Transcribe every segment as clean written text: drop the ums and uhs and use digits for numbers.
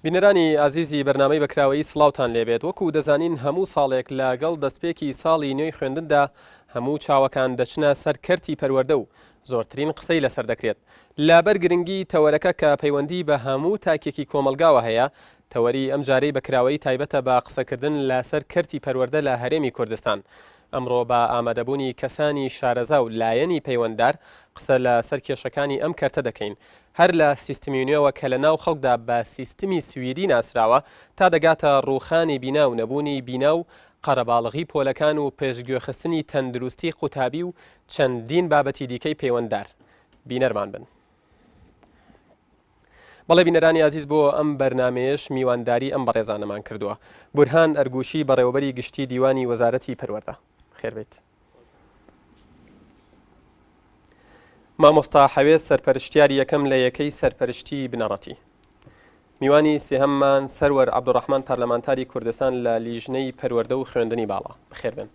بینەرانی ئازیزی بەرنامەی بەکراوەی سڵاوتان لێبێت وەکو دەزانین هەموو ساڵێک لەگەڵ دەستپێکی ساڵی نوێی خوێندندا هەموو چاوەکان دەچنە سەر کەرتی پەروەردە و زۆرترین قسەی لەسەر دەکرێت. لەبەر گرنگی تەوەرەکە کە پەیوەندی بە هەموو تاکێکی کۆمەلگاوە هەیە، تەوەری ئەم جارەی بەکراوەی تایبەتە بە قسەکردن لەسەر کەرتی پەروەردە لە هەرێمی کوردستان. ئەمڕۆ بە ئامادەبوونی کەسانی شارەزا و لایەنی پەیوەنددار قسە لە سەر کێشەکانی ئەم کەرتە دەکەین. هەر لە سیستمی نوێەوە کە لە ناو خەڵکدا بە سیستمی سویدی ناسراوە تا دەگاتە ڕووخانی بینا و نەبوونی بینا و قەرەباڵغی پۆلەکان و پێشگوێخستنی تەندروستی قوتابی و چەندین بابەتی دیکەی پەیوەنددار. بینەرمان بن. بەڵێ بینەرانی عزیز بۆ ئەم بەرنامەیەش میوانداری ئەم بەڕێزانەمان کردووە. بورهان ئەرگوشی بەڕێوەبەری گشتی دیوانی وەزارەتی پەروەردە. خێربێت. مامۆستا حەوێز سەرپەرشتیاری یەکەم لە یەکەی سەرپەرشتی بنەڕەتی. میوانی سێهەممان سەروەر عەبدوڕەحمان پەرلەمانتاری کوردستان لە لیژنەی پەروەردە و خوێندنی باڵا. بخێربێن.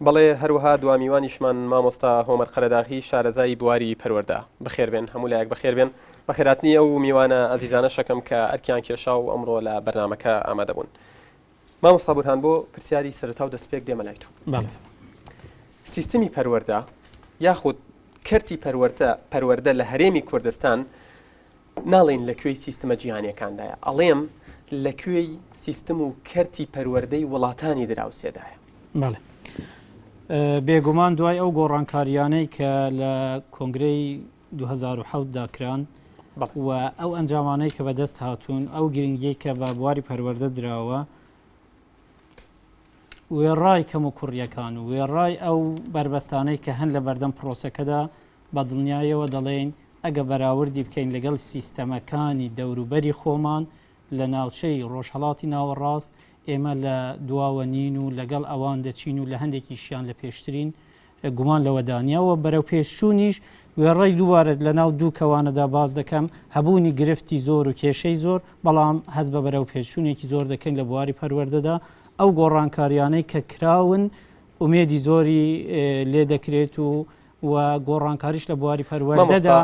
بەڵێ هەروەها دوامیوانیشمان مامۆستا هۆمەر قەرەداغی شارەزای بواری پەروەردە. بخێربێن هەموو لایەک بەخێربێن. بەخێراتنی ئەو میوانە ئەزیزانە شەکەم کە ئەرکیان کێشا و ئەمڕۆ لە بەرنامەکە ئامادەبوون. مامۆستا بورهان بۆ پرسیاری سەرەتا و دەستپێک دێمە لای تۆ. سیستمی پەروەردە یاخود کەرتی پەروەردە لە هەرێمی کوردستان ناڵێن لەکوێی سیستمە جیهانیەکاندایە، ئەڵێم لەکوێی سیستم و کەرتی پەروەردەی وڵاتانی دراوسێدایە. بەڵێ بێگومان دوای ئەو گۆڕانکاریانەی کە لە کۆنگرەی 2007 داکران و ئەو ئەنجامانەی کە بەدەست هاتوون، ئەو گرنگیەی کە بە بواری پەروەردە دراوە، وێڕای کەم و کوڕیەکان و وێڕای ئەو بربەستانەی کە هەن لە بەردەم پرۆسەکەدا بە دڵنیایەوە دەڵێن ئەگە بەراوردی بکەین لەگەڵ سیستەمەکانی دەوروبەری خۆمان لە ناوچەی ڕۆژهەڵاتی ناوەڕاست، ئێمە لە دواوە نین و لەگەڵ ئەوان دەچین و لە هەندێکیشیان لە پێشترین گومان لەوەدانیەوە بەرەو پێشچوونیش وێڕای دووارت لە ناو دوو کەوانەدا باز دەکەم هەبوونی گرفتی زۆر و کێشەی زۆر، بەڵام هەز بە بەرەو پێشچوونێکی زۆر دەکەین لە بواری پەروەردەدا. ئەو گۆڕانکاریانەی کە کراون ئومێدی زۆری لێ دەکرێت و گۆڕانکاریش لە بواری پەروەردەدا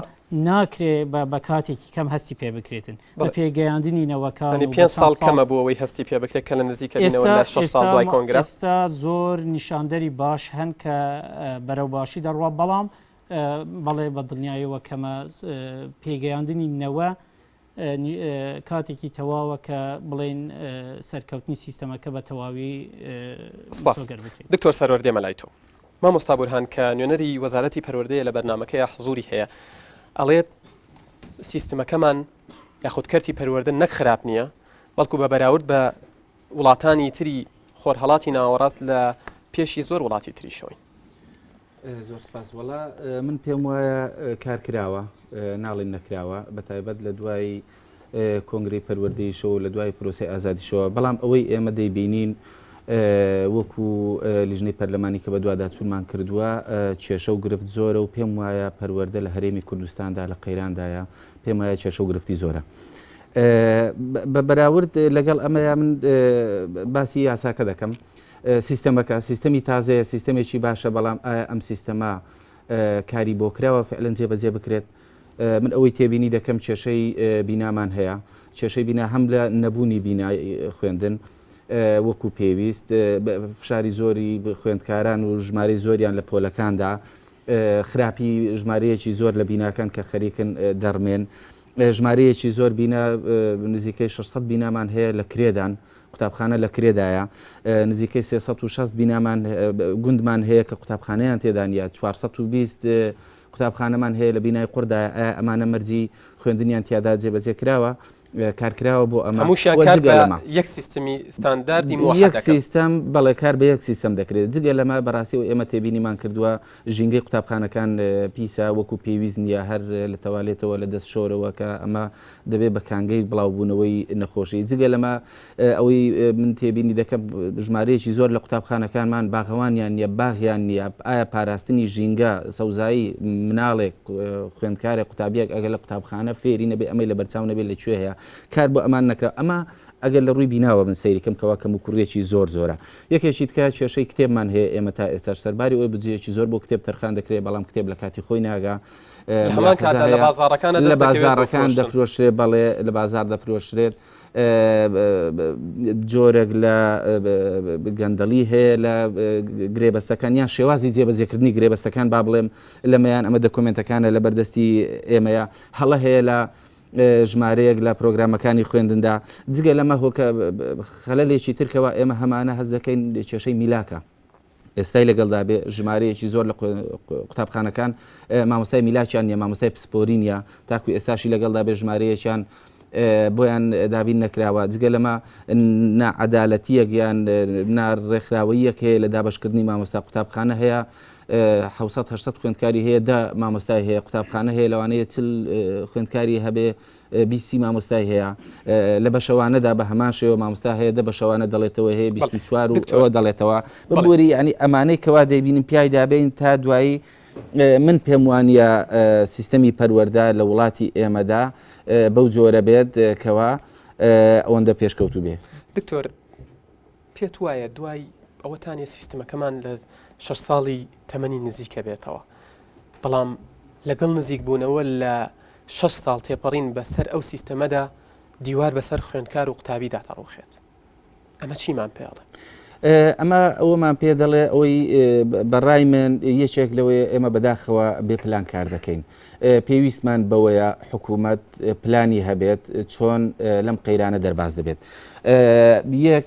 ناکرێ بە کاتێکی کەم هەستی پێ بکرێتن بە پێگەیاندنی نەوەکان. 5 ساڵ کەمە بوو ئەوەی هەستی پێ بکرێت کە لە نزیکەوە 6 ساڵ دوای کۆنگرە. ئێستا زۆر نیشاندەری باش هەن کە بەرەو باشی دەڕوا، بەڵام بەڵێ بە دڵنیایەوە کەمە پێگەیاندنی نەوە کاتێکی تەواوە کە بڵێن سەرکەوتنی سیستەمەکە بە تەواوی سۆگەر بکرێت. دکتۆر سەرۆر دێمە لای تۆ. مامۆستا بورهان کە نوێنەری وەزارەتی پەروەردەیە لە بەرنامەکەی حزوری هەیە، ئەڵێت سیستمەکەمان یاخود کەرتی پەروەردە نەک خراپ نییە، بەڵکو بە بەراورد بە وڵاتانی تری خۆرهەڵاتی ناوەڕاست لە پێشی زۆر وڵاتی تریشەوەی. زۆر سپاس. وەڵا من پێم وایە کارکراوە، ناڵێن نەکراوە، بەتایبەت لە دوای کۆنگرەی پەروەردەیشەوە لە دوای پرۆسی ئازادیشەوە، بەڵام ئەوەی ئێمە دەیبینین وەکو لیژنەی پەرلەمانی کە بە دوادا چوونمان کردووە کێشە و گرفت زۆرە و پێم وایە پەروەردە لە هەرێمی کوردستاندا لە قەیراندایە پێم وایە کێشە و گرفتی زۆرە. بە بەراورد لەگەڵ ئەمەیە من باسی یاساکە دەکەم. سیستەمەکە سیستەمی تازەیە، سیستەمێکی باشە، بەڵام ئایا ئەم سیستەما کاری بۆ کراوە فعلەن جێبەجێ بکرێت؟ من ئەوەی تێبینی دەکەم کێشەی بینامان هەیە، کێشەی بینا هەم لە نەبوونی بینای خوێندن وەکو پێویست، فشاری زۆری خوێندکاران و ژمارەی زۆریان لە پۆلەکاندا، خراپی ژمارەیەکی زۆر لە بیناکان کە خەریکن دەڕمێن، ژمارەیەکی زۆر بینا نزیکەی 600 بینامان هەیە لە کرێدان، قوتابخانە لە کرێدایە، نزیکەی 360 بینامان گوندمان هەیە کە قوتابخانەیان تێدانە، 420 قوتابخانەمان هەیە لە بینای قوردایە. ئەمانە مەرجی خوێندنیان تیادا جێبەجێ کراوە، کارکراوە بۆ ئەمە یەک سیستمی ستانداردی یەک سیستەم، بەڵێ کار بە یەک سیستەم دەکرێت. جگە لەمە بەڕاستی و ئێمە تێبینیمان کردووە ژینگەی قوتابخانەکان پیسا وەکو پێویست نیە، هەر لە تەوالێتەوە لە دەست شۆرەوە کە ئەمە دەبێت بە کانگەی بڵاوبوونەوەی نەخۆشی. جگە لەمە ئەوەی من تێبینی دەکەم ژمارەیەکی زۆر لە قوتابخانەکانمان باغەوانیان نیە، باغیان نییە. ئایا پاراستنی ژینگە سەوزایی مناڵێک خوێندکارێک قوتابیەک ئەگەر لە قوتابخانە فێری نەبێ ئەمەی لە بەرچاو نەبێت لەکوێ هەیە، کار بۆ ئەمان نەکرا ئەمە ئەگەر لە ڕووی بیناوە من سەیری کەم کەوا کەم و کوڕێکی زۆر زۆرە یەکێکی تکە کێشەی کتێبمان هەیە ئێمە تا ئێستا سەرباری ئەوی بجێکی زۆر بۆ کتێب تەرخان دەکرێت بەڵام کتێب لە کاتی خۆی ناگا لە بازارەکان دەفرۆشرێت بەڵێ لە بازار دەفرۆشرێت جۆرێک لە گەندەڵی هەیە لە گرێبەستەکان یان شێوازی جێبەجێکردنی گرێبەستەکان با بڵێم لەمەیان ئەمە دەکۆمنتەکانە لە بەردەستی ئێمەیە هەڵە هەیە لە ژمارەیەک لە پرۆگرامەکانی خوێندندا جگە لەمە هۆکە خەلەلێکی ترکەوە ئێمە هەمانە هەز دەکەین کێشەی میلاکە ئێستای لەگەڵدا بێ ژمارەیەکی زۆر لە قوتابخانەکان مامۆستای میلاچیان یا مامۆستای پسپۆرینیا تاکو ئێستاشی لەگەڵدا بێ ژمارەیەکیان بۆیان دابین نەکراوە جگە لەمە نعەدالەتیەک یان ناڕێکخراوەیەک هەیە لە دابشکردنی مامۆستا قوتابخانە هەیە 700 خوێندکاری هەیە دا مامۆستای هەیە قوتابخانە هەیە لەوانەیە چل خوێندکاری هەبێ بیسی مامۆستای هەیە لە بەشەوانەدا بە هەمان شێوە مامۆستا هەیە دە بەشەوانە دەڵێتەوە هەیە 24 و ئەوە دەڵێتەوە بۆری ینی ئەمانەی کەوا دەبینیم پیای دابین تا دوایی من پێم وانە سیستەمی پەروەردە لە وڵاتی ئێمەدا بەو جۆرە بێت کەوا ئەوەندە پێشکەوتو بێ دکتۆر پێت وایە دوای ئەوەتانە سیستمەکەمان لە 6 ساڵی تەمەنی نزیکە بێتەوە بەڵام لەگەڵ نزیک بوونەوە لە 6 ساڵ تێپەڕین بەسەر ئەو سیستەمەدا دیوار بەسەر خوێندکار و قوتابیدا دەڕوخێت ئەمە چیمان پێڵێ ئەمە ئەوەمان پێ دەڵێ ئەوەی بەڕای من یەکێک لەوەیە ئێمە بەداخەوە بێ پلان کار دەکەین پێویستمان بەوەیە حکوومەت پلانی هەبێت چۆن لەم قەیرانە دەرباز دەبێت یەک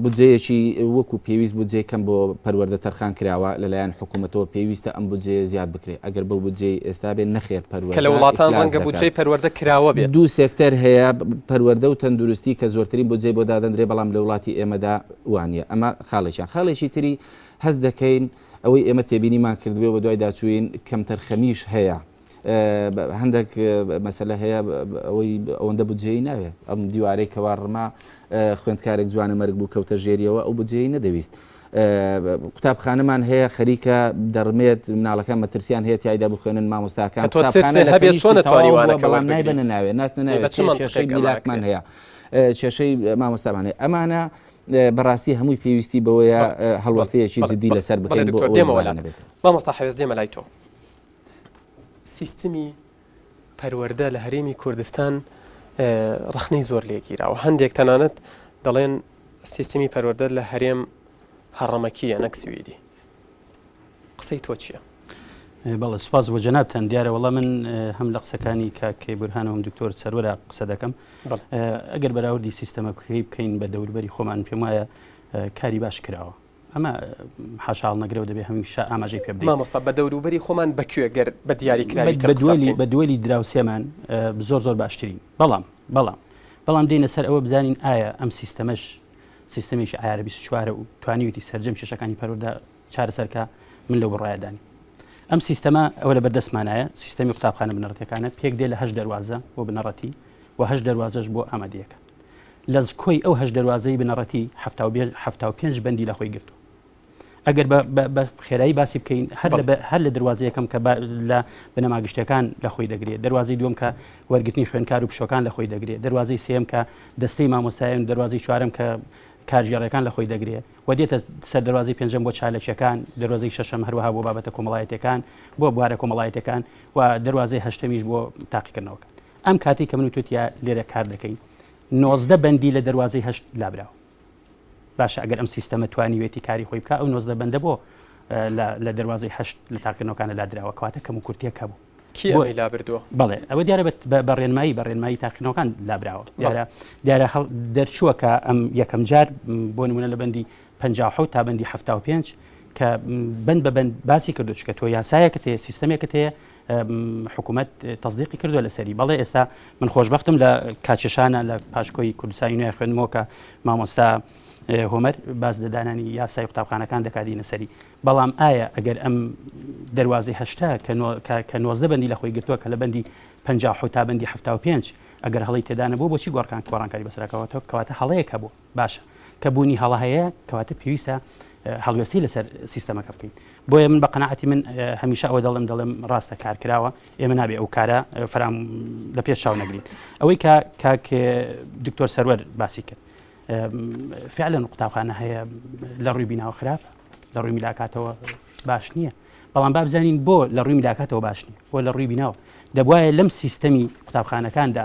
بودجەیەکی وەکو پێویست بودجێ کەم بۆ پەروەردە تەرخان کراوە لەلایەن حکوومەتەوە پێویستە ئەم بودجێ زیاد بکرێت ئەگەر بە بودجێ ئێستا بێت نەخێر پەروەردە کە لە وڵاتان ڕەنگە بودجێی پەروەردە کراوە بێت دوو سێکتەر هەیە پەروەردە و تەندروستی کە زۆرترین بودجێ بۆ دادەندرێ بەڵام لە وڵاتی ئێمەدا وانە ئەمە خاڵێکی تری هەست دەکەین ئەوەی ئێمە تێبینیمان کردوێ بە دوای داچوین کەمتەر خەمیش هەیە هەندێک مەسەلە هەیە ئەوەی ئەوەندە بودجێی ناوێ ئەم دیوارەی کەوا ڕما خوێندکارێک جوانە مەرگ بوو کەوتە ژێریەوە ئەو بودجێی نەدەویست قوتابخانەمان هەیە خەریکە دەڕمێت مناڵەکان مەترسیان هەیە تایدا بخوێنن مامۆستاکان بەڵام نایبەنە ناوێ ناست ناوێت کێشەی میلاکمان هەیە کێشەی مامۆستامان هەیە ئەمانە بەڕاستی هەمووی پێویستی بەوەیە هەڵوەستەیەکی جدی لەسەر بکەین بۆ مامۆستا حەوێز دێمە لای تۆ سیستمی پەروەردە لە هەرێمی کوردستان ڕخنەی زۆر لێگیراوە هەندێک تەنانەت دەڵێن سیستمی پەروەردە لە هەرێم هەڕەمەکیە نەک سویدی قسەی تۆ چییە؟ بەڵێ سپاس بۆ جەنابتان دیارە وەڵام من هەم لە قسەکانی کاکەی بورهان و هەم دکتۆر سەرۆرە قسە دەکەم ئەگەر بەراوردی سیستەمە بکەین بە دەوروبەری خۆمان پێم وایە کاری باش کراوە ئەمە حاشاڵ نەگرەوە دەبێ هەمیشە ئاماژەی پێ بدەین مامۆستا بە دەوروبەری خۆمان بەکوێ گەر بە دیاریکراوی بە دوێلی دراوسێمان زۆر باشترین بەڵام دێنە سەر ئەوە بزانین ئایا ئەم سیستەمێکی ئایارە 24 و توانیویتی سەرجەم کێشەکانی پەروەردە چارەسەرکە من لەو بڕایەدانی ئەم سیستەمە ئەوە لە بەردەستمانایە سیستەمی قوتابخانە بنەڕەتەکانە پێک دێ لە 8 دەواازە بۆ بنەڕەتی و 8 دەواازەش بۆ ئامادەیەەکە لە کۆی ئەو 8 دەواازەی بنەڕەتی 75 بەندی لە خۆی گرتو ئەگەر بە خێرایی باسی بکەین هەر لە دەواازەیەکەم کە لە بنەماگشتەکان لە خۆی دەگرێت دەواازەی دوم کە وەرگرتنی خوێنکار و پشۆکان لە خۆی دەگرێت دەواازەی سێم کە دەستەی مامۆستایان دەواازەی چوارم کە کارژێڕەکان لە خۆی دەگرێت و دێتە سەر دەواازەی پێنجەم بۆ چالەکیەکان دەواازەی شەشەم هەروەها بۆ بابەتە کۆمەڵایەتەکان بۆ بوارە کۆمەڵایەتەکان و دەواازەی هەشتەمیش بۆ تاقیکردنەوەکان ئەم کاتی کە من توتیا لێرە کار دەکەین 19 بەندی لە دەواازەی هەشت لابراوە باشە ئەگەر ئەم سیستەمە توانیوێتی کاری خۆی بکە ئەو 19 بەندە بۆ لە دەواازەی هەشت لە تاقیکردنەوەکانە لادراوە کەواتە کەم و کورتیەکە بوو لا بردووە بەڵێ ئەوە دیارە بە ڕێنمایی تاقیکردنەوەکان لابراوە دیارە دەرچووە کە ئەم یەکەم جار بۆ نمونە لە بەندی 57 تا بەندی 75 کە بەند بە بەند باسی کردو چکە تۆ یاسایەکە هەیە سیستەمێکت هەیە حکوومەت تەصدیقی کردووە لەسەری بەڵێ ئێستا من خۆشبەختم لە کاچشانە لە پاشکۆی کوردستانی نوێ خوێندنەوە کە مامۆستا هۆمەر باز دەدانانی یاسای قوتابخانەکان دەکاتینە سەری بەڵام ئایا ئەگەر ئەم دەواازەی هەشتا کە 19 بەندی لە خۆی گرتووە کە لە بەندی 50 تا بەندی 75 ئەگەر هەڵی تێدانە بۆ بۆچی گۆڕکان کۆڕانکاری بەسەرکەوەتەوە کەواتە هەڵەیەکە بوو باشە کە بوونی هەڵە هەیە کەواتە پێویستە هەڵوێستی لەسەر سیستەمەکە بکەین بۆیە من بە قەناعەتی من هەمیشە ئەوە دەڵێم ڕاستە کارکراوە ئێمە نابێ ئەو کارە فرام لە پێش چاو نەگرین ئەوەی کاک دکتۆر سەروەر باسی کرد فعلا قوتابخانە هەیە لە ڕووی بیناوە خراپە لە ڕووی میلاکاتەوە باش نییە بەڵام با بزانین بۆ لە ڕووی میلاکاتەوە باش نییە بۆ لە ڕووی بیناوە دەبواە لەم سیستەمی قوتابخانەکاندا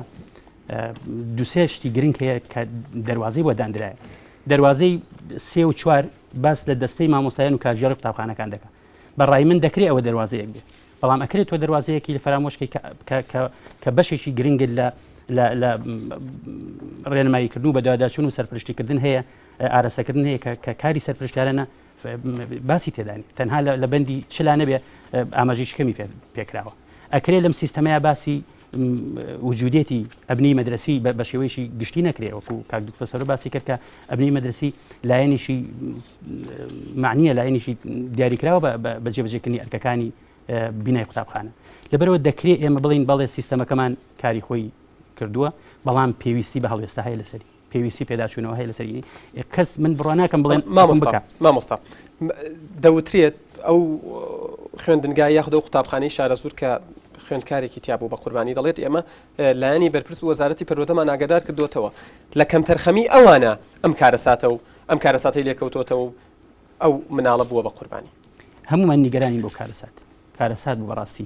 دووسێ شتی گرنگ هەیە کە دەواازەی بۆ دانرایە دەواازەی 3 و 4 باس لە دەستەی مامۆستایان و کاژێڕی قوتابخانەکان دەکات بەڕای من دەکرێت ئەوە دەواازەیەک بێت بەڵام ئەکرێت تۆ دەواازەیەکی لە فرامۆشکی کە بەشێکی گرنگت لە ڕێنماییکردن و بەداداچون و سەرپرشتیکردن هەیە ئارەسەکردن هەیە کە کاری سەرپرشتیارانە باسی تێدانی تەنها لە بەندی چلا نەبێ ئاماژیشکەمی پێکراوە ئەکرێت لەم سیستەمەیە باسی وجودێتی ئەبنی مەدرسی بە شێوەیەشی گشتی نەکرێ وەکو کاک دکتۆر سەروەر باسی کرد کە ئەبنی مەدرسی لایەنیشی معنیە لایەنیشی دیاریکراوە بە جێبەجێکردنی ئەرکەکانی بینای قوتابخانە لەبەرەوە دەکرێت ئێمە بڵین بەڵێ سیستەمەکەمان کاری خۆی کردووە بەڵام پێویستی بە هەڵوێستا هەیە لەسەری پێویستی پێداچوونەوە هەیە لەسەری کەس من بڕوا ناکەم بڵێن مامۆستا دەوترێت ئەو خوێندنگای یاخود ئەو قوتابخانەی شارە سوور کە خوێندکارێکی تیابوو بە قوربانی دەڵێت ئێمە لایەنی بەرپرس وەزارەتی پەروەردەمان ئاگادار کردوتەوە لە کەم تەرخەمی ئەوانە ئەم کارەساتە و ئەم کارەساتی لێکەوتۆتەوە و ئەو مناڵە بووە بە قوربانی هەمومان نیگەرانی بۆ کارەسات بوو بەڕاستی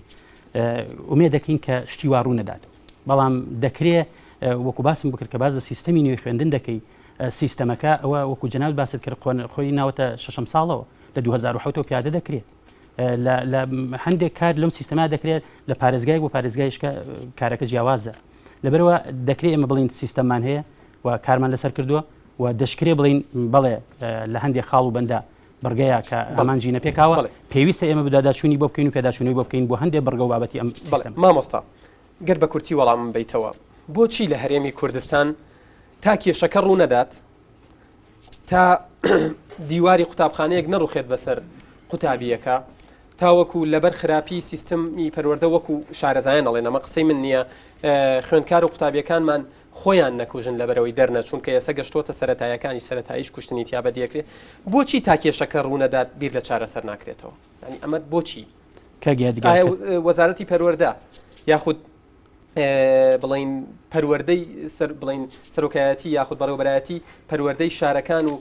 ئومێ دەکەین کە شتی واڕوو نەدات بەڵام دەکرێت وەکو باسم بکرد کە باز لە سیستەمی نوێی خوێندن دەکەی سیستەمەکە ئەوە وەکو جەناب باست کرد خۆی ناوەتە 6 ساڵەوە لە 2007 پیادە دەکرێت لە هەندێک کار لەم سیستەما دەکرێت لە پارێزگای بۆ پارێزگایشکە کارەکە جیاوازە لەبەرەوە دەکرێت ئێمە بڵین سیستەممان هەیە و کارمان لەسەر کردووە و دەشکرێ بڵین بەڵێ لە هەندێک خاڵ و بەندە بەرگەیە کە ئەمانجی نەپێکاوە پێویستە ئێمە بداداچوونی بۆ بکەین و پێداچوونی بۆ بکەین بۆ هەندێک بەرگە و بابەتی ئەم مامۆستا گەر بە کورتی وەڵام بیتەوە بۆچی لە هەرێمی کوردستان تا کێشەکە ڕوو نەدات تا دیواری قوتابخانەیەک نەڕوخێت بەسەر قوتابیەکە تاوەکو لەبەر خراپی سیستەمی پەروەردە وەکو شارەزایان دەڵێن ئەمە قسەی من نییە خوێندکار و قوتابیەکانمان خۆیان نەکوژن لەبەرەوەی دەرنەچوون کە ئێستا گەشتۆتە سەرەتایەکانی سەرەتاییش کوشتنی تیا بەدیەکرێت بۆچی تا کێشەکە ڕوو نەدات بیر لە چارەسەر ناکرێتەوە ینی ئەمە بۆچی وەزارەتی پەروەردە یاخود بڵین پەروەردەی بڵین سەرۆکایەتی یاخود بەڕێوەبەرایەتی پەروەردەی شارەکان و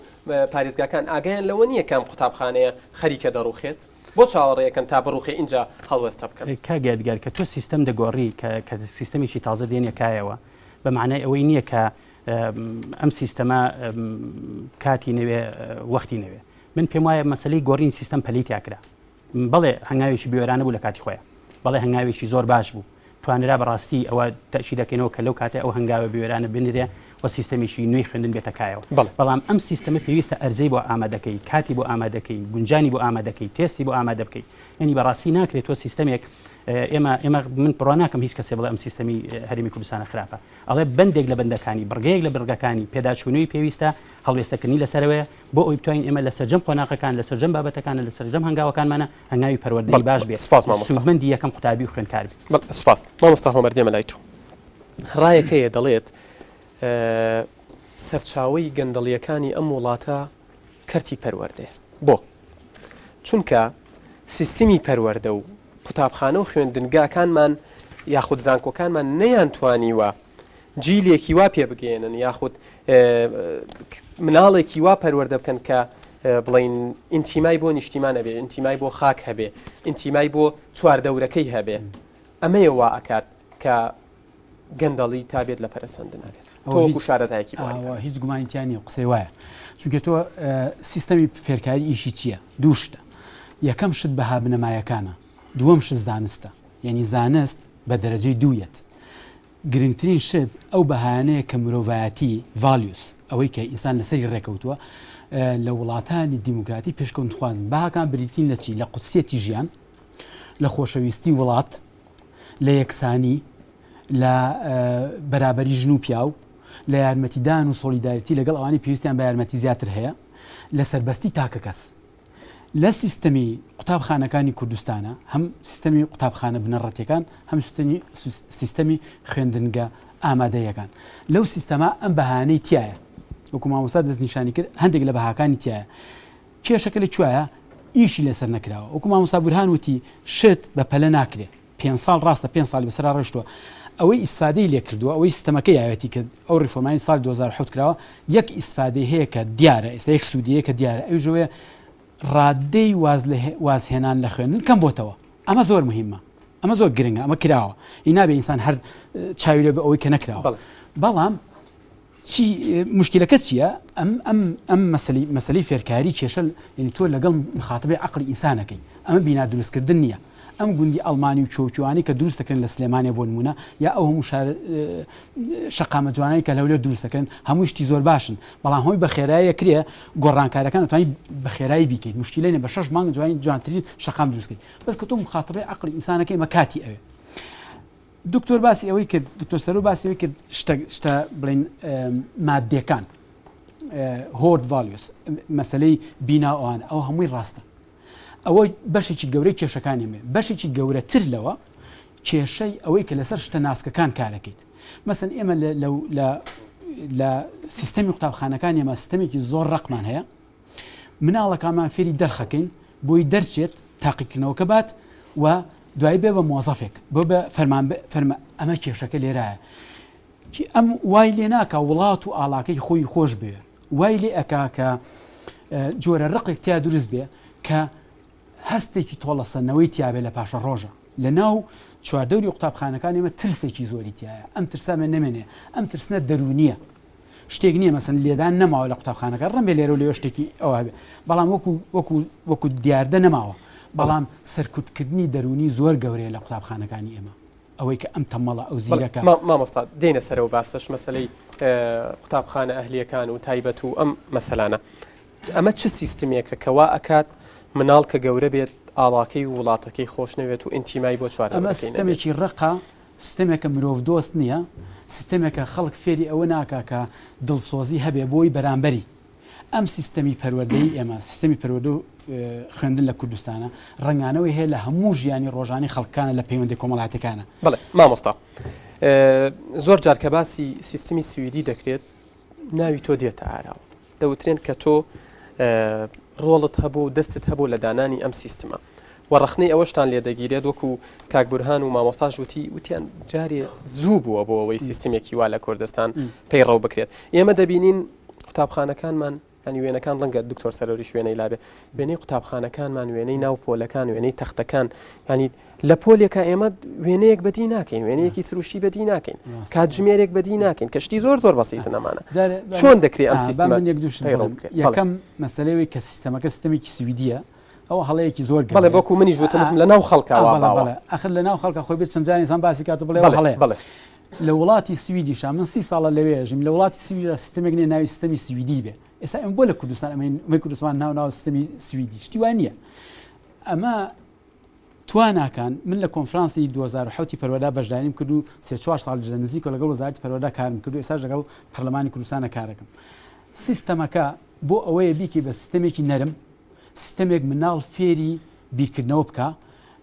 پارێزگاکان ئاگایان لەوە نییە کام قوتابخانەیە خەریکە دەڕوخێت بۆ چاوەڕێیەکەم تا بڕوخێ اینجا هەڵوەستە بکەن کاگەدگار کە تۆ سیستەم دەگۆڕی کە سیستەمێکی تازە دێنێکایەوە بە معنای ئەوەی نییە کە ئەم سیستەمە کاتی نوێ وەختی نوێ من پێم وایە مەسلەی گۆڕین سیستەم پەلی تیاکرا بەڵێ هەنگاوێکی بیوێرانە بوو لە کاتی خۆیان بەڵێ هەنگاوێکی زۆر باش بوو توانرا بەڕاستی ئەوە تەشی دەکەینەوە کە لەو کاتە ئەو هەنگاوە بیوێرانە بنرێ و سیستەمیشی نوێی خوێندن بێتەکایەوە بەڵام ئەم سیستەمە پێویستە ئەرزەی بۆ ئامادەکەی کاتی بۆ ئامادەکەی گونجانی بۆ ئامادەکەی تێستی بۆ ئامادە بکەیت یعنی بەڕاستی ناکرێت تۆ سیستەمێک ئێمە من بڕوا ناکەم هیچ کەسێ بڵێ ئەم سیستەمی هەرێمی کوردستانە خراپە ئەڵێ بەندێک لە بەندەکانی بڕگەیەک لە بڕگەکانی پێداچوونەوەی پێویستە هەڵوێستەکردنی لەسەرەوەیە بۆ ئەوی بتوانین ئێمە لە سەرجەم قۆناغەکان لە سەرجەم بابەتەکان لە سەرجەم هەنگاوەکانمانە هەنگاوی پەروەردەی باش بێت سوودمەندی یەکەم قوتابی و خوێندکار بێت سوپاس مامۆستا هۆمەردێمە لای تۆ ڕایەکەیە دەڵێت سەرچاوەی گەندەڵیەکانی ئەم وڵاتە کەرتی پەروەردە بۆ چونکە سیستمی پەروەردە و قوتابخانە و خوێندنگاکانمان یاخود زانکۆکانمان نەیانتوانیوە جیلێکی وا پێ بگەێنن یاخود مناڵێکی وا پەروەردە بکەن کە بڵین ئینتیمای بۆ نیشتیمانە بێ ئینتیمای بۆ خاک هەبێ ئینتیمای بۆ چواردەورەکەی هەبێ ئەمەیە وا ئەکات کە گەندەڵی تابێت لە پەرسەندنابێت تۆ شارەزایەکی هیچ گومانیتیانی قسەی وایە چونکە تۆ سیستەمی فێرکاری ئیشی چییە؟ دوو شتە یەکەم شت بەها بنەمایەکانە دووەم شت زانستە یعنی زانست بە دەرەجەی دوویەت گرنگترین شت ئەو بەهانەیە کە مرۆڤایەتی ڤالیوس ئەوەی کە ئینسان لەسەری ڕێکەوتووە لە وڵاتانی دیموکراتی پێشکەوت خوازن باکان بریتین لە چی لە قودسیەتی ژیان لە خۆشەویستی وڵات لە یەکسانی لە بەرابەری ژن و پیاو لە یارمەتیدان و سۆلیداریتی لەگەڵ ئەوانی پێویستیان بە یارمەتی زیاتر هەیە لە سەربەستی تاکە کەس لە سیستەمی قوتابخانەکانی کوردستانە هەم سیستەمی قوتابخانە بنەڕەتیەکان هەم سیستەمی خوێندنگە ئامادەیەکان لەو سیستەما ئەم بەهانەی تایە وەکو مامۆستا دەستنیشانی کرد هەندێک لە بەهاکانی تایە کێشەکە لە کوایە ئیشی لەسەر نەکراوە وەکو مامۆستا بورهان وتی شت بە پەلە ناکرێت 5 ساڵ ڕاستە 5 ساڵ بەسەر ڕشتووە ئەوەی ئیسفادەی لێ کردووە ئەوەی سیستەمەکەی یاوێتی کرد ئەو ریفۆرمانی ساڵ 2007 کراوە یەک ئیسفادەی هەیە کە دیارە ئێستا یەک سوودیەیە کە دیارە ئەو ژەوەیە ڕادەی وازهێنان لە خوێندن کەم بۆتەوە ئەمە زۆر مهمە ئەمە زۆر گرنگە ئەمە کراوە ئی نابێ ئینسان هەر چاوی لێ بە ئەوەی کە نەکراوە بەڵام چی مشکلەکە چییە ئەم مەسلەی فێرکاری کێشە ینی تۆ لەگەڵ مخاتبەی عەقڵی ئینسانەکەی ئەمە بینا دروستکردن نییە ئەم گوندی ئەڵمانی و چۆچوانی کە دروست دەکەن لە سلێمانێ بۆ نمونە یا ئەو هەموو شەقامە جوانانی کە لەولێ دروست دەکەن هەموو شتی زۆر باشن بەڵام هەمووی بە خێراییە کرێ گۆڕانکارەکان دەتوانیت بە خێرایی بیکەیت مشکلەی بە 6 مانگ جوانی جوانترین شەقام دروستکەیت بەس کە تۆ مخاتبەی عەقڵی ئینسانەکەی مە کاتی ئەوێ دکتۆر باسی ئەوەی کرد دکتۆر سەرۆ باسی ئەوەی کرد شتە بڵێن مادیەکان هۆرد ڤالیوس مەسلەی بینا ئەوان ئەو هەمووی ڕاستە ئەوەی بەشێکی گەورەی کێشەکانی مێ بەشێکی گەورەتر لەوە کێشەی ئەوەی کە لەسەر شتە ناسکەکان کارەکەیت مەسەن ئێمە لە سیستەمی قوتابخانەکان ئێمە سیستەمێکی زۆر ڕقمان هەیە مناڵەکانمان فێری دەرخەکەین بۆی دەرچێت تاقیکردنەوەکە بات و دوای بێ بە مۆزەفێک بۆ بە فەرمە ئەمە کێشەکە لێرایە ئەم وای لێ ناکە وڵات و ئاڵاکەی خۆی خۆش بێ وای لێ ئەکا کە جۆرە ڕقێک تیا دروست بێ کە هەستێکی تۆڵەسەنەوەی تیاابێ لە پاشە ڕۆژە لە ناو چواردەوری قوتابخانەکان ئێمە ترسێکی زۆری تایە ئەم ترسامە نەمێنێ ئەم ترسنە دەرونیە شتێک نییە مەسن لێدان نەماوە لە قوتابخانەکە ڕەمێ لێرە و لێ شتێکی ئەوە بێ بەڵام وەکو دیاردە نەماوە بەڵام سەرکوتکردنی دەرونی زۆر گەورەیە لە قوتابخانەکانی ئێمە ئەوەی کە ئەم تەمەڵە ئەو زیرەکە مامۆستا دێنە سەرەوە باسەش مەسلەی قوتابخانە ئەهلیەکان و تایبەت و ئەم مەسەلانە ئەمە چ سیستمێکە کەوا ئەکات مناڵ کە گەورە بێت ئاڵاکەی و وڵاتەکەی خۆش نەوێت و ئینتیمای بۆ چوارە ئەمە سیستەمێکی ڕقا سیستەمێکە مرۆڤ دۆست نییە سیستەمێکە خەڵک فێری ئەوە ناکا کە دڵسۆزی هەبێ بۆی بەرامبەری ئەم سیستەمی پەروەردەی ئێمە سیستەمی پەروەردە و خوێندن لە کوردستانە ڕنگانەوەی هەیە لە هەموو ژیانی ڕۆژانی خەڵکانە لە پەیوەندی کۆمەڵاتەکانە بڵێ مامۆستا زۆر جار کە باسی سیستمی سویدی دەکرێت ناوی تۆ دێتە ئاراوە دەوترێن کە تۆ ڕۆڵت هەبوو دەستت هەبوو لە دانانی ئەم سیستمە و ڕخنەی ئەوەشتان لێ دەگیرێت وەکو کاک بورهان و مامۆستاژ وتیان جارێ زوو بووە بۆ ئەوەی سیستمێکی وا لە کوردستان پەیڕەو بکرێت ئێمە دەبینین قوتابخانەکانمان ینی وێنەکان ڕەنگە دکتۆر سەرۆری شوێنەی لابێ وێنەی قوتابخانەکانمان وێنەی ناو پۆلەکان وێنەی تەختەکان ینی لە پۆلێکە ئێمە وێنەیەک بەدی ناکەین وێنەیەکی سروشتی بەدی ناکەین کاتژمێرێک بەدی ناکەین کەشتی زۆر بەسیتە نەمانە چۆن دەکرێت ئەم سیستەمە یەکەم مەسەلەوەی کە سیستەمەکە سیستەمێکی سویدیە ئەوە هەڵەیەکی زۆر بەڵێ بۆکو منیش وتم لە ناو خەڵکاوە ئەخر لە ناو خەڵکە خۆی بێت چەندجانی سان باسی کات بڵێ هەڵەیە لە وڵاتی سویدیشا من 30 ساڵە لەوێژیم لە وڵاتی سویدی سیستەمێک نێ ناوی سیستەمی سویدی بێ ئێستا ئەم بۆ لە کوردستان ئەمە کوردستان ناو سیستەمی سویدی شتی وان نییە ئەمە تواناکان من لە کۆنفرانسی 2007 پەروەدا بەشداریم کرد و 3-4 ساڵ نزیک لەگەڵ وەزارەتی پەروەدا کارم کرد و ئێستا لەگەڵ پەرلەمانی کوردستانە کارەکەم سیستەمەکە بۆ ئەوەیە بیکە بە سیستەمێکی نەرم سیستەمێک مناڵ فێری بیرکردنەوە بکە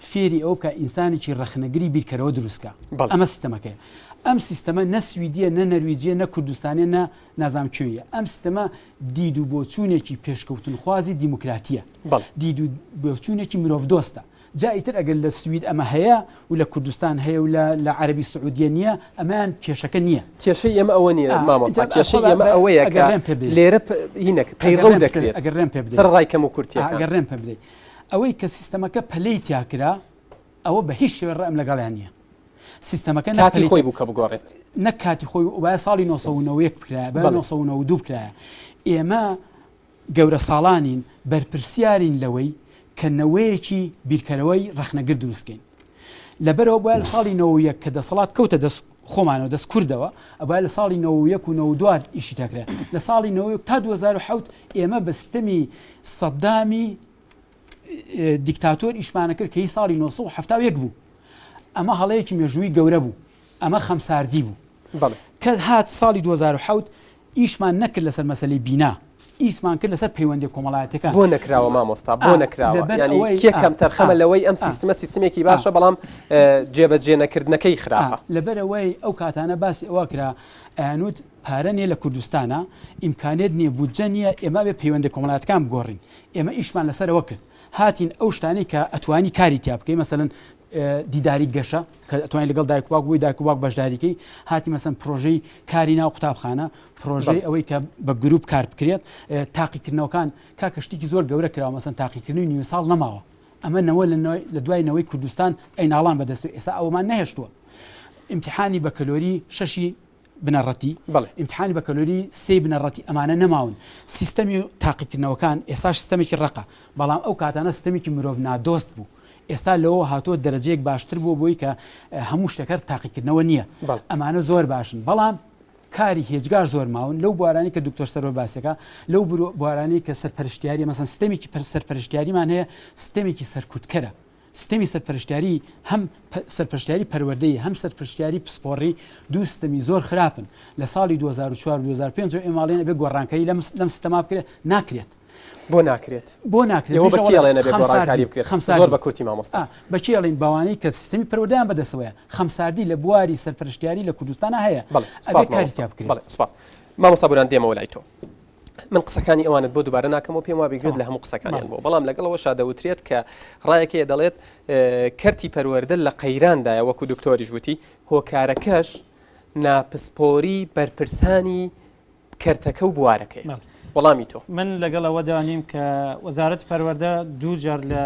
فێری ئەو بکە ئینسانێکی ڕەخنەگری بیرکەرەوە دروستکە ئەمە سیستەمەکەیە ئەم سیستەمە نە سویدیە نە نەرویجیە نە کوردستانیە نە نازام کوێیە ئەم سیستەمە دید و بۆچوونێکی پێشکەوتنخوازی دیموکراتیە دید و بۆچوونێکی مرۆڤ دۆستە جایتر ئەگەر لە سوید ئەمە هەیە و لە کوردستان هەیە و لە عەربی سعودیە نییە ئەمان کێشەکە نییە کێشەی ئێمە ئەوە نییە مامۆستا کێشەی ئێمە ئەوەیە لێرە هینەک پەیڕەو دەکرێت ئەگەر ڕێم پێ بدەیت سەر ڕایکەم و کورتیەکان ئەگەر ڕێم پێ بدەیت ئەوەی کە سیستەمەکە پەلەی تیاکرا ئەوە بە هیچ شێوە ڕەم لەگەڵیان نییە سیستەمەکە کاتی خۆی بوو کە بگۆڕێت نەک کاتی خۆی وایە ساڵی 1990 بکرایە بە 1992 بکرایە ئێمە گەورە ساڵانین بەرپرسیارین لەوەی کە نەوەیەکی بیرکەرەوەی ڕەخنەگر دروستکەین لەبەرەوە بۆیە لە ساڵی 91 کە دەسەڵات کەوتە دەست خۆمانەوە دەست کوردەوە ئەبای لە ساڵی 91 و 92 ئیشی تەکرا لە ساڵی 90 تا 2007 ئێمە بە سیستەمی سەدامی دیکتاتۆر ئیشمانە کرد کە هی ساڵی 1970 بوو ئەمە هەڵەیەکی مێژووی گەورە بوو ئەمە خەمساردی بوو کە هات ساڵی 2007 ئیشمان نەکرد لەسەر مەسەلەی بینا ئیسمان کرد لەسەر پەیوەندی کۆمەڵایەتەکان بۆ نەکراوە مامۆستا بۆ نەکراوە ینی کێکەم تەرخەمە لەوەی ئەم سیستمێکی باشە بەڵام جێبەجێ نەکردنەکەی خراپە لەبەرەوەی ئەو کاتانە باسی ئەوە کرا ئەنووت پارە نیە لە کوردستانە ئیمکانێت نییە بودجە نییە ئێمە بێ پەیوەندی کۆمەڵاتەکان بگۆڕین ئێمە ئیشمان لەسەرەوە کرد هاتین ئەو شتانی کە ئەتوانی کاری تیا بکەی مەسەلەن دیداری گەشە کە ئەتوانین لەگەڵ دایکوباک بووی دایکوباک بەشداریکەی هاتی مەسەن پرۆژەی کاری ناو قوتابخانە پرۆژەی ئەوەی کە بە گروپ کار بکرێت تاقیکردنەوەکان کاکەشتێکی زۆر گەورە کراوە مەسەن تاقیکردنی نیوە ساڵ نەماوە ئەمە نەوە لە دوای کوردستان ئەیناڵان بەدەست ئێستا ئەومان نەهێشتووە امتحانی بە کەلۆری شەشی بنەڕەتی امتحانی بە کەلۆری سێ بنەڕەتی ئەمانە نەماون سیستەمی تاقیکردنەوەکان ئێستا سیستەمێکی ڕقە بەڵام ئەو کاتانە سیستەمێکی مرۆڤ نادۆست بوو ئێستا لەوە هاتۆ دەرەجەیەک باشتر بوو بۆی کە هەموو شتەکە تاقیکردنەوە نییە ئەمانە زۆر باشن بەڵام کاری هێجگار زۆر ماون لەو بوارانی کە دکتۆر سەرۆ باسەکە لەو بوارانی کە سەرپەرشتیاری مەسەن سیستەمێکی سەرپەرشتیاریمان هەیە سیستەمێکی سەرکوتکەرە سیستەمی سەرپەرشتیاری هەم سەرپەرشتیاری پەروەردەی هەم سەرپەرشتیاری پسپۆڕی دوو سیستەمی زۆر خراپن لە ساڵی 2004 2005 ئێماڵێنە بێ گۆڕانکاری لەم سیستەما بکرێت ناکرێت بۆ ناکرێت زۆر بە کورتی مامۆستا بەچێڵین باوانەی کە سیستەمی پەروەردەیان بەدەستەوەیە خەمساردی لە بواری سەرپەرشتیاری لە کوردستانە هەیە سپاس مامۆستا بوران دێمەوە لای تۆ من قسەکانی ئەوانت بۆ دووبارە ناکەمەوە پێم وابێ گوێت لە هەموو قسەکانیان بۆ بەڵام لەگەڵەوەشا دەوترێت کە ڕایەکەیە دەڵێت کەرتی پەروەردە لە قەیراندایە وەکو دکتۆریش وتی هۆکارەکەش ناپسپۆری بەرپرسانی کەرتەکە و بوارەکەی وەڵامی تۆ من لەگەڵەوە دانیم کە وەزارەت پەروەردە دوو جار لە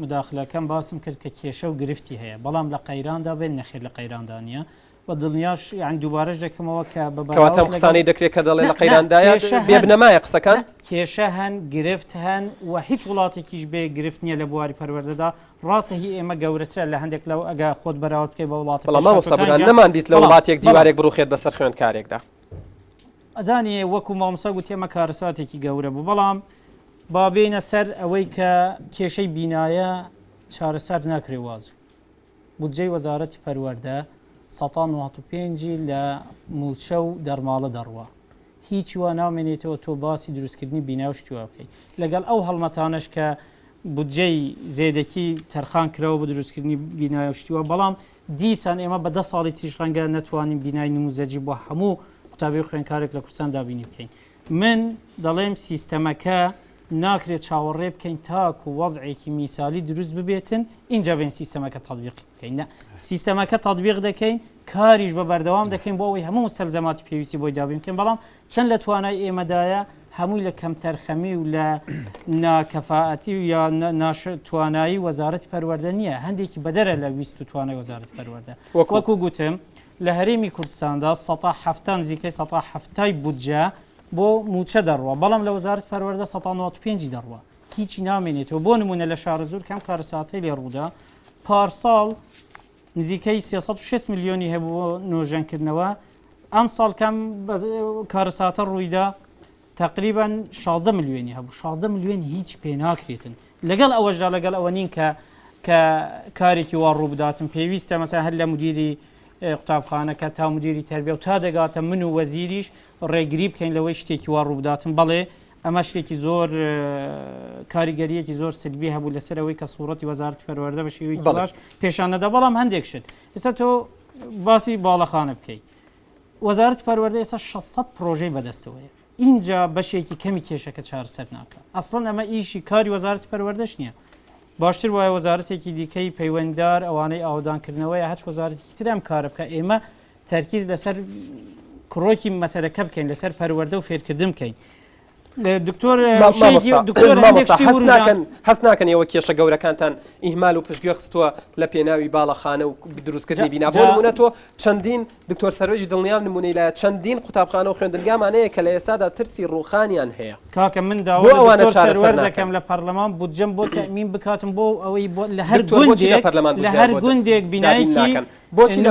مداخلەکەم باسم کرد کە کێشە و گرفتی هەیە بەڵام لە قەیراندا بێن نەخێر لە قەیراندا نیە و دڵنیاش یان دووبارەش دەکەمەوە کە بەکەواتەم قسانەی دەکرێت کە دەڵێن لە قەیراندایە بێ بنەمایە قسەکان کێشە هەن گرفت هەن و هیچ وڵاتێکیش بێ گرفت نییە لە بواری پەروەردەدا ڕاستە هی ئێمە گەورەترە لە هەندێک لەو ئەگە خۆت بەراورد بکەی بە وڵات نەمان بیست لە وڵاتێک دیوارێک بڕوخێت بەسەر خوێندکارێکدا ئەزانێ وەکو مامۆستا گوتێمە کارەساتێکی گەورە بوو بەڵام با بێنە سەر ئەوەی کە کێشەی بینایە چارەسەر ناکرێ وازوو بودجەی وەزارەتی پەروەردە 1995 لە موچە و دەرماڵە دەڕوە هیچی وا نامێنێتەوە تۆ باسی دروستکردنی بینای و شتیوا بکەیت لەگەڵ ئەو هەڵمەتانش کە بودجەی زێدەکی تەرخان کراوە بە دروستکردنی بینای و شتیوە بەڵام دیسان ئێمە بە 10 ساڵی تریش ڕەنگە نەتوانین بینای نموزەجی بۆ هەموو قوتابی خوێندکارێک لە کوردستان دابینی بکەین من دەڵێم سیستەمەکە ناکرێت چاوەڕێ بکەین تاکو وەزعێکی میسالی دروست ببێتن اینجا بێن سیستەمەکە تەطبیق بکەین سیستەمەکە تەطبیق دەکەین کاریش بە بەردەوام دەکەین بۆ ئەوەی هەموو سەلزەماتی پێویستی بۆی دابین بکەین بەڵام چەند لە توانای ئێمەدایە هەمووی لە کەم تەرخەمی و لە ناکەفاەتی و یا توانایی وەزارەتی پەروەردە نییە هەندێکی بەدەرە لە ویست و توانای وەزارەتی پەروەردە وەکو گوتم لە هەرێمی کوردستاندا 170 نزیکەی 170 بودجە بۆ موچە دەڕوە بەڵام لە وەزارەت پەروەردە 195 دەڕوە هیچی نامێنێتەوە بۆ نمونە لە شارە زۆر کەم کارەساتەی لێ ڕوودا پارساڵ نزیکەی 306 میلیۆنی هەبوو نۆژەنکردنەوە ئەم ساڵ کەم کارەساتە ڕوویدا تقریبا 16 میلیۆنی هەبوو 16 میلیۆنی هیچ پێ ناکرێتن لەگەڵ ئەوەشدا لەگەڵ ئەوە نین کە کارێکی وا ڕوو بداتن پێویستە مەسا هەر لە مدیری قوتابخانەکە تا مدیری تربیە و تا دەگاتە من و وەزیریش ڕێگری بکەین لەوەی شتێکی وا ڕوو بداتن بەڵێ ئەمە شتێکی زۆر کاریگەریەکی زۆر سلبی هەبوو لەسەرەوەی کە سوورەتی وەزارەتی پەروەردە بە شێوەیەکی باش پیشانەدا بەڵام هەندێک شت ئێستا تۆ باسی باڵەخانە بکەیت وەزارەتی پەروەردە ئێستا 600 پرۆژەی بەدەستەوەیە اینجا بەشێکی کەمی کێشەکە چارەسەر ناکە ئەسڵەن ئەمە ئیشی کاری وەزارەتی پەروەردەش نییە باشتر وایە وەزارەتێکی دیکەی پەیوەنددار ئەوانەی ئاودانکردنەوەی هەچ وەزارەتێکی ترام کارە بکە ئێمە تەرکیز لەسەر کڕۆکی مەسەرەکە بکەین لەسەر پەروەردە و فێرکردن بکەین هەست ناکەن ئێوە کێشە گەورەکانتان ئیهمال و پشتگوێ خستووە لە پێناوی باڵەخانە و دروستکردنی بینا بۆ نمونە تۆ چەندین دکتۆر سەرۆژی دڵنیام نمونەی لایە چەندین قوتابخانە و خوێندنگامانەیە کە لە ئێستادا ترسی ڕوخانیان هەیە کاکە من داوای سەروەر دەکەم لە پەرلەمان بودجەم بۆ تەمین بکاتم بۆ ئەوەی لە هەر گوندێک بینایەکی بۆچی لە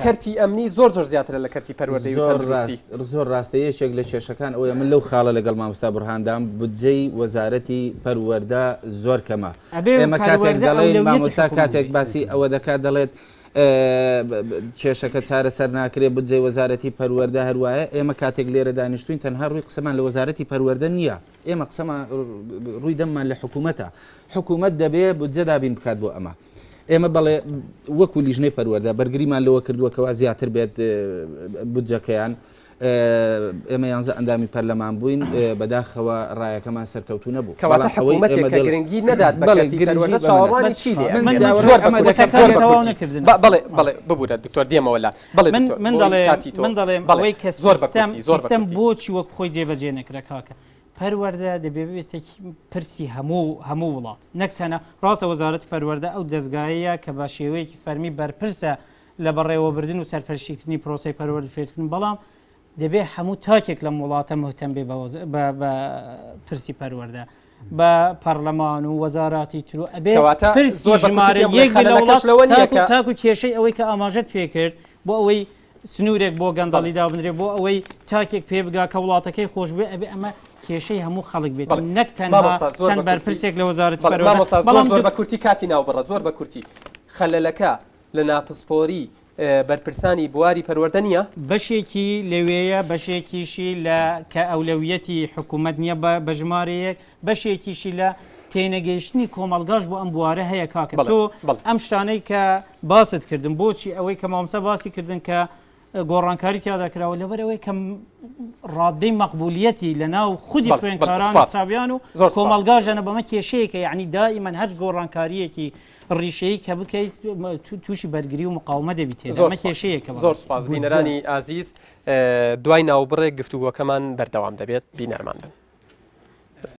کەرتی ئەمنی زۆر زیاترە لە کەرتی پەروەردەی زۆر ڕاستە یەکێک لە کێشەکان ئەوە من لەو خاڵە لەگەڵ مامۆستا بورهاندام بودجەی وەزارەتی پەروەردە زۆر کەمە ئێمە کاتێک دەڵێن مامۆستا کاتێک باسی ئەوە دەکات دەڵێت کێشەکە چارەسەر ناکرێت بجێ وەزارەتی پەروەردە هەروایە ئێمە کاتێک لێرە دانیشتوین تەنها ڕووی قسەمان لە وەزارەتی پەروەردە نییە ئێمە قسەمان ڕووی دەممان لە حکوومەتە حکوومەت دەبێ بودجە دابین بکات بۆ ئەمە ئێمە بەڵێ وەکو لیژنەی پەروەردە بەرگریمان لەوە کردووەکەوا زیاتر بێت بودجەکەیان ئێمە یانزە ئەندامی پەرلەمان بووین بەداخەوە ڕایەکەمان سەرکەوتو نەبوو کەواتە حکوومەتێک کە گرنگی نەدات بەکەتی پەروەردە چاوەڕوانی چی لێ بەڵێ ببوورە دکتۆر دێمەوە لا من دەڵێم ئەوەی کە سیستەم بۆچی وەک خۆی جێبەجێ نەکرا کاکە پەروەردە دەبێتێکی پرسی هەموو وڵات نەکتەنە ڕاستە وەزارەتی پەروەردە ئەو دەستگایەیە کە بە شێوەیەکی فەرمی بەرپرسە لە بەڕێوەبردن و سەرپەرشتیکردنی پرۆسەی پەروەردە فێرکردن بەڵام دەبێ هەموو تاکێک لە وڵاتە مهتەم بێ بە پرسی پەروەردە بە پەرلەمان و وەزاراتی تر ئەبێ پرسی ژمارە یەک لە وڵات تاکو کێشەی ئەوەی کە ئاماژەت پێ کرد بۆ ئەوەی سنوورێک بۆ گەندەڵی دابنرێ بۆ ئەوەی تاکێک پێ بگا کە وڵاتەکەی خۆش بێ ئەبێ ئەمە کێشەی هەموو خەڵک بێت نەک تەنها چەند بەرپرسێک لە وەزارەتی پەروەردە زۆر بە کورتی کاتی ناوبڕە زۆر بە کورتی خەلەلەکە لە ناپسپۆری بەرپرسانی بواری پەروەردە نییە بەشێکی لەوەیە بەشێکیشی لە کە ئەولەویەتی حکوومەت نییە بە ژمارەیەک بەشێکیشی لە تێنەگەیشتنی کۆمەلگاش بۆ ئەم بوارە هەیە کاکە تۆ ئەم شتانەی کە باست کردن بۆچی ئەوەی کە مامۆستا باسی کردن کە گۆڕانکاری تیاداکراوە لەبەرەوەی کە ڕادەی مەقبولیەتی لە ناو خودی خوێندکاران حسابیان و کۆمەلگاژانە بەمە کێشەیەکە یعنی دائیمەن هەر گۆڕانکاریەکی ڕیشەیە کە بکەیت تووشی بەرگری و مقاومە دەبیت ئەمە کێشەیەکە زۆر سپاس بینەرانی ئازیز دوای ناوبڕێک گفتوگۆکەمان بەردەوام دەبێت بینەرمان بن.